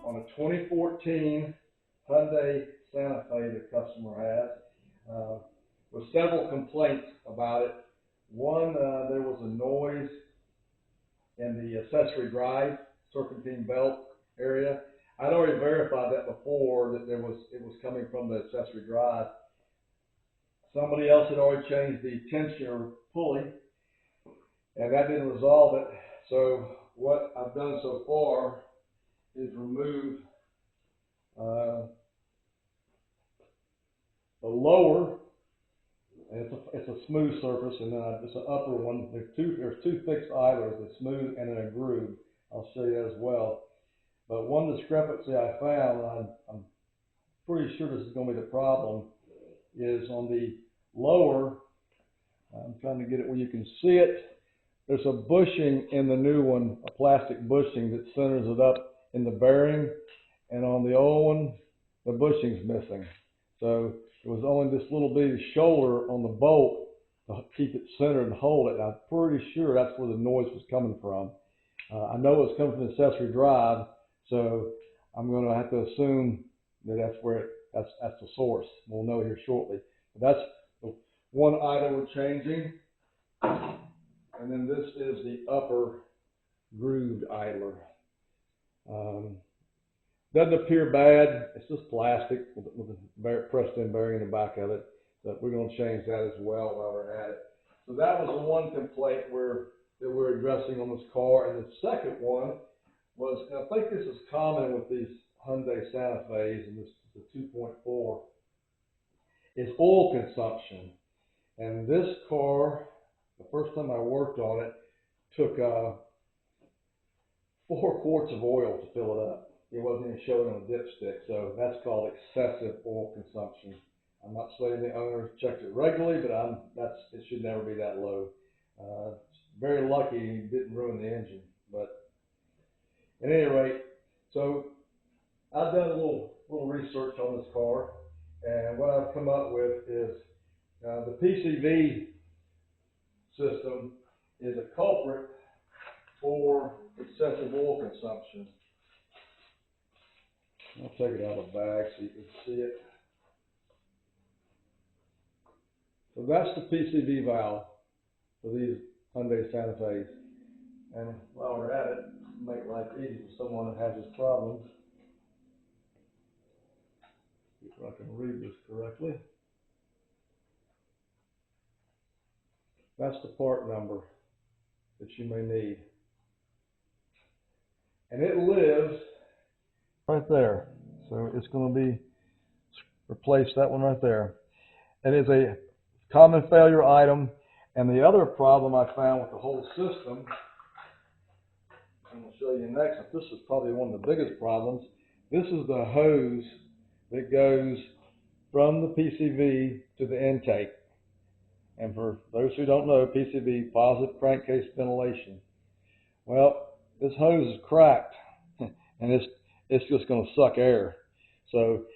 On a 2014 Hyundai Santa Fe the customer has, with several complaints about it. One, there was a noise in the accessory drive serpentine belt area. I'd already verified that before, that it was coming from the accessory drive. Somebody else had already changed the tensioner pulley, and that didn't resolve it. So what I've done so far is remove the lower, and it's a smooth surface, and then it's an upper one. There's two fixed idlers, a smooth and then a groove. I'll show you that as well. But one discrepancy I found, and I'm pretty sure this is going to be the problem, is on the lower. I'm trying to get it where you can see it. There's a bushing in the new one, a plastic bushing that centers it up in the bearing, and on the old one, the bushing's missing. So it was only this little bitty shoulder on the bolt to keep it centered and hold it. And I'm pretty sure that's where the noise was coming from. I know it's coming from the accessory drive, so I'm going to have to assume that that's the source. We'll know here shortly. But that's the one item we're changing. And then this is the upper grooved idler. Doesn't appear bad. It's just plastic with a pressed in bearing in the back of it. But we're going to change that as well while we're at it. So that was the one complaint that we're addressing on this car. And the second one was, and I think this is common with these Hyundai Santa Fe's, and this is the 2.4, is oil consumption. And this car, the first time I worked on it, took 4 quarts of oil to fill it up. It wasn't even showing on a dipstick, so that's called excessive oil consumption. I'm not saying the owner checks it regularly, but it should never be that low. Very lucky he didn't ruin the engine. But at any rate, so I've done a little research on this car, and what I've come up with is the PCV system is a culprit for excessive oil consumption. I'll take it out of the bag so you can see it. So that's the PCV valve for these Hyundai Santa Fe's. And while we're at it, make life easy for someone that has this problem. See if I can read this correctly. That's the part number that you may need. And it lives right there. So it's going to be replace that one right there. It is a common failure item. And the other problem I found with the whole system, I'm going to show you next, but this is probably one of the biggest problems. This is the hose that goes from the PCV to the intake. And for those who don't know, PCV, positive crankcase ventilation. Well, this hose is cracked, and it's just going to suck air. So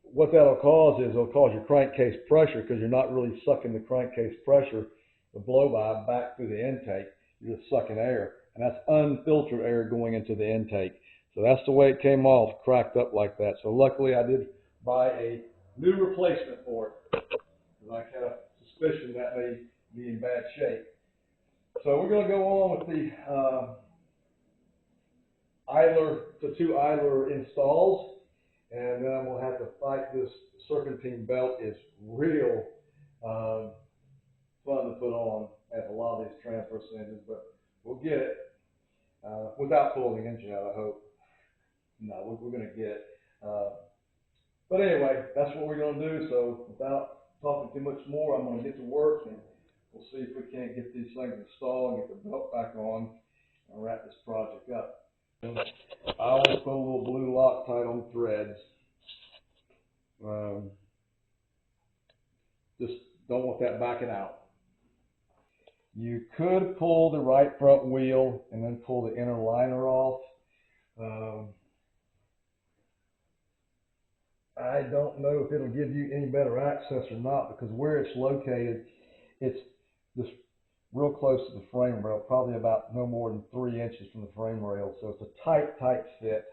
what that'll cause is it'll cause your crankcase pressure, because you're not really sucking the crankcase pressure, the blow-by, back through the intake. You're just sucking air, and that's unfiltered air going into the intake. So that's the way it came off, cracked up like that. So luckily I did buy a new replacement for it, because I had a suspicion that may be in bad shape. So we're going to go on with the the 2 idler installs, and then I'm going to have to fight this serpentine belt. Is real fun to put on at a lot of these transverse engines, but we'll get it without pulling the engine out, I hope. No, we're going to get it. But anyway, that's what we're going to do. So without talking too much more, I'm going to get to work, and we'll see if we can't get these things installed and get the belt back on and wrap this project up. I always put a little blue Loctite on the threads. Just don't want that backing out. You could pull the right front wheel and then pull the inner liner off. I don't know if it'll give you any better access or not, because where it's located, it's this real close to the frame rail, probably about no more than 3 inches from the frame rail. So it's a tight fit.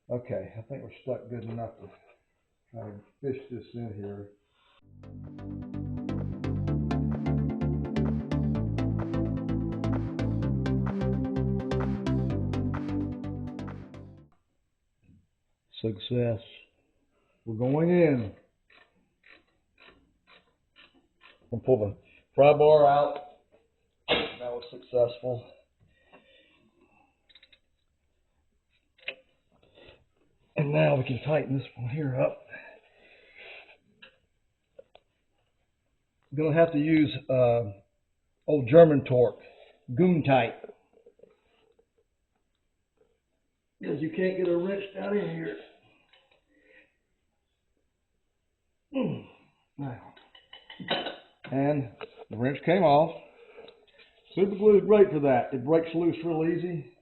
Okay, I think we're stuck good enough to try to fish this in here. Success. We're going in. We'll pull the pry bar out. That was successful. And now we can tighten this one here up. I'm going to have to use old German torque, goon tight. Because you can't get a wrench down in here. Now. And the wrench came off. Super glue is great for that. It breaks loose real easy,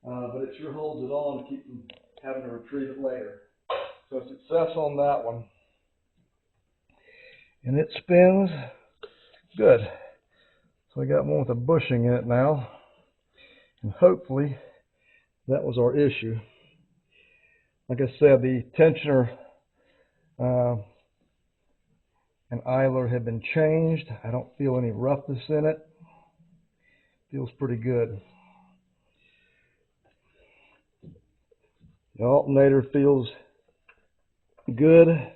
but it sure holds it on to keep from having to retrieve it later. So success on that one. And it spins good. So I got one with a bushing in it now. And hopefully that was our issue. Like I said, the tensioner and idler have been changed. I don't feel any roughness in it. Feels pretty good. The alternator feels good. I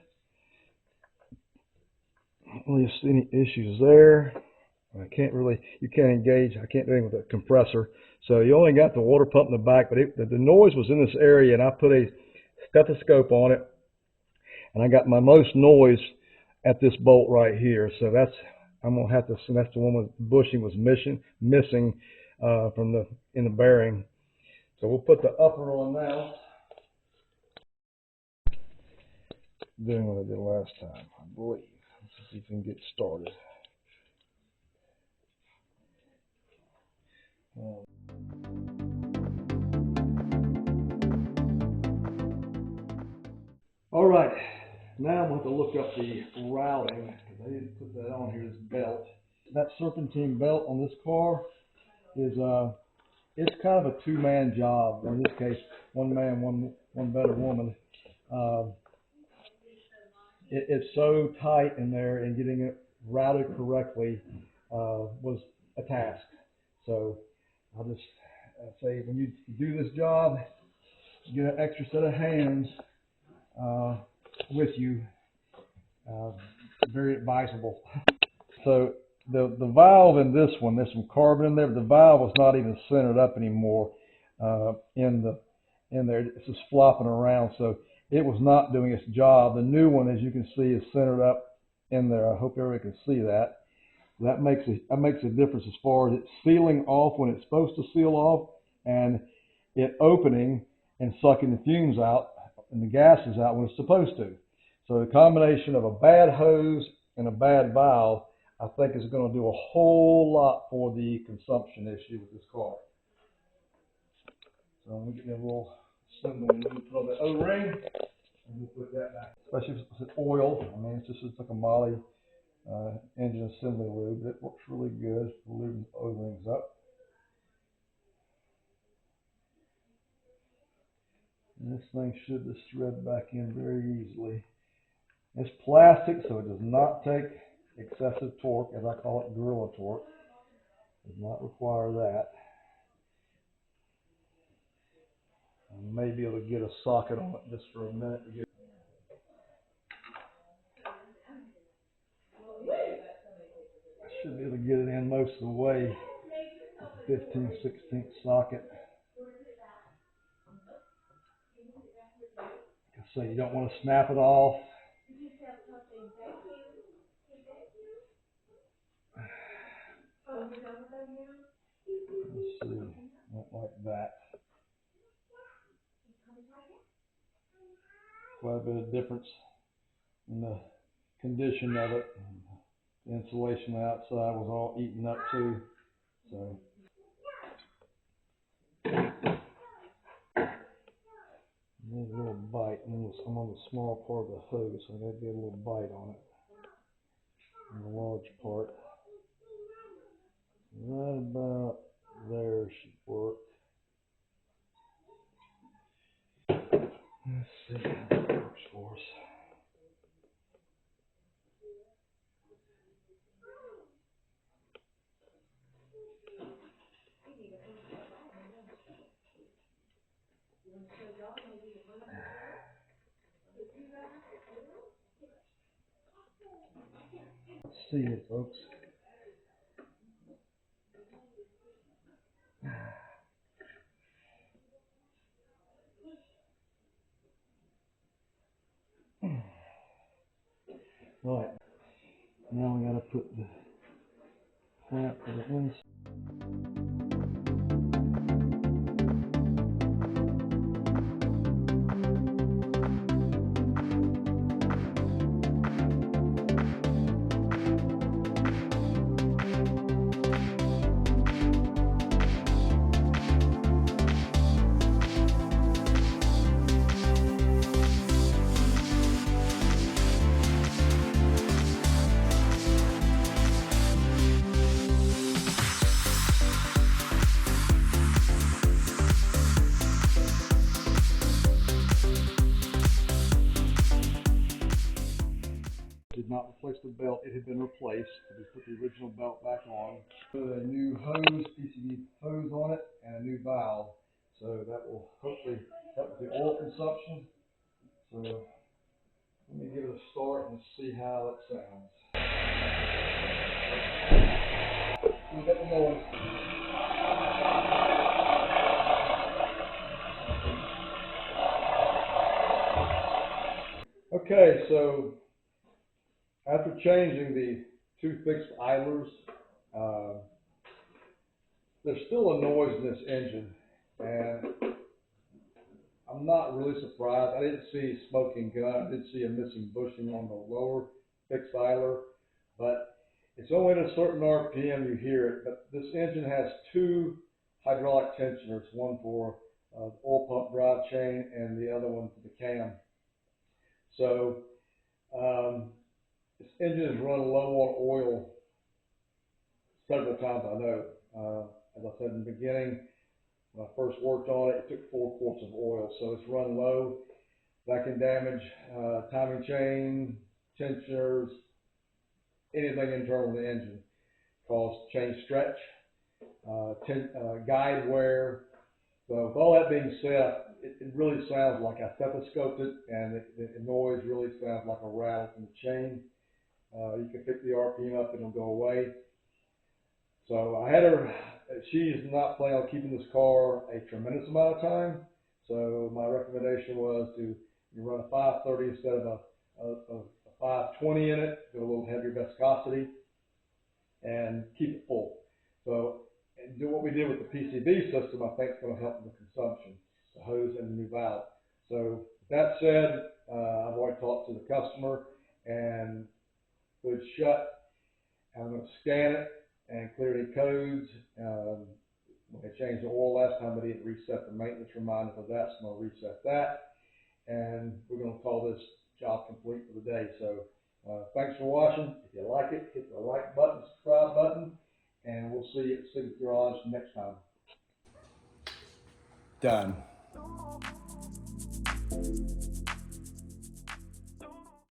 don't really see any issues there. You can't engage. I can't do anything with a compressor. So you only got the water pump in the back, but the noise was in this area, and I put a stethoscope on it, and I got my most noise at this bolt right here. So that's the one with bushing was missing in the bearing. So we'll put the upper on now. Doing what I did last time, I believe. Let's see if we can get started. All right, now I'm going to look up the routing, because I didn't put that on here, this belt. That serpentine belt on this car is it's kind of a two-man job. In this case, one man, one better woman. It's so tight in there, and getting it routed correctly was a task. So I'll just say, when you do this job, get an extra set of hands with you. Very advisable. So the valve in this one, there's some carbon in there, but the valve was not even centered up anymore in there. It's just flopping around, so it was not doing its job. The new one, as you can see, is centered up in there. I hope everybody can see that. That makes a difference as far as it sealing off when it's supposed to seal off, and it opening and sucking the fumes out and the gases out when it's supposed to. So the combination of a bad hose and a bad valve, I think, is going to do a whole lot for the consumption issue with this car. So I'm going to get a little symbol and put on the O-ring, and we'll put that back. Especially if it's oil. I mean, it's like a Molly engine assembly lube. It works really good for lubing the O-rings up. And this thing should just thread back in very easily. It's plastic, so it does not take excessive torque, as I call it, gorilla torque. Does not require that. I may be able to get a socket on it just for a minute to get. I should be able to get it in most of the way with the 15/16 socket. So you don't want to snap it off. Let's see, not like that. Quite a bit of difference in the condition of it. The insulation outside was all eaten up too. So there's a little bite. I'm on the small part of the hose, so there'd be a little bite on it. and the large part. Right about there should work. Let's see how that works for us. Let's see it, folks. Right, now we gotta put the clamp for the inside. Did not replace the belt, it had been replaced. So we put the original belt back on. Put a new hose, PCV hose on it, and a new valve. So that will hopefully help with the oil consumption. So let me give it a start and see how that sounds. We got the noise. Okay, so after changing the two fixed idlers, there's still a noise in this engine, and I'm not really surprised. I didn't see smoking gun. I did see a missing bushing on the lower fixed idler, but it's only at a certain RPM you hear it. But this engine has two hydraulic tensioners, one for the oil pump drive chain and the other one for the cam. So this engine is run low on oil several times, I know. As I said in the beginning, when I first worked on it, it took 4 quarts of oil, so it's run low. That can damage timing chain, tensioners, anything internal in the engine. Cause chain stretch, guide wear. So with all that being said, it really sounds like I stethoscoped it, and the noise really sounds like a rattle from the chain. You can pick the RPM up, it'll go away. So I had her, she is not planning on keeping this car a tremendous amount of time. So my recommendation was to run a 530 instead of a 520 in it, do a little heavier viscosity, and keep it full. So, and do what we did with the PCV system, I think is going to help with the consumption, the hose and the new valve. So that said, I've already talked to the customer, and hood shut. I'm going to scan it and clear any codes. When they changed the oil last time, they didn't reset the maintenance reminder for that, so I'm going to reset that. And we're going to call this job complete for the day. So thanks for watching. If you like it, hit the like button, subscribe button, and we'll see you at Signature Garage next time. Done.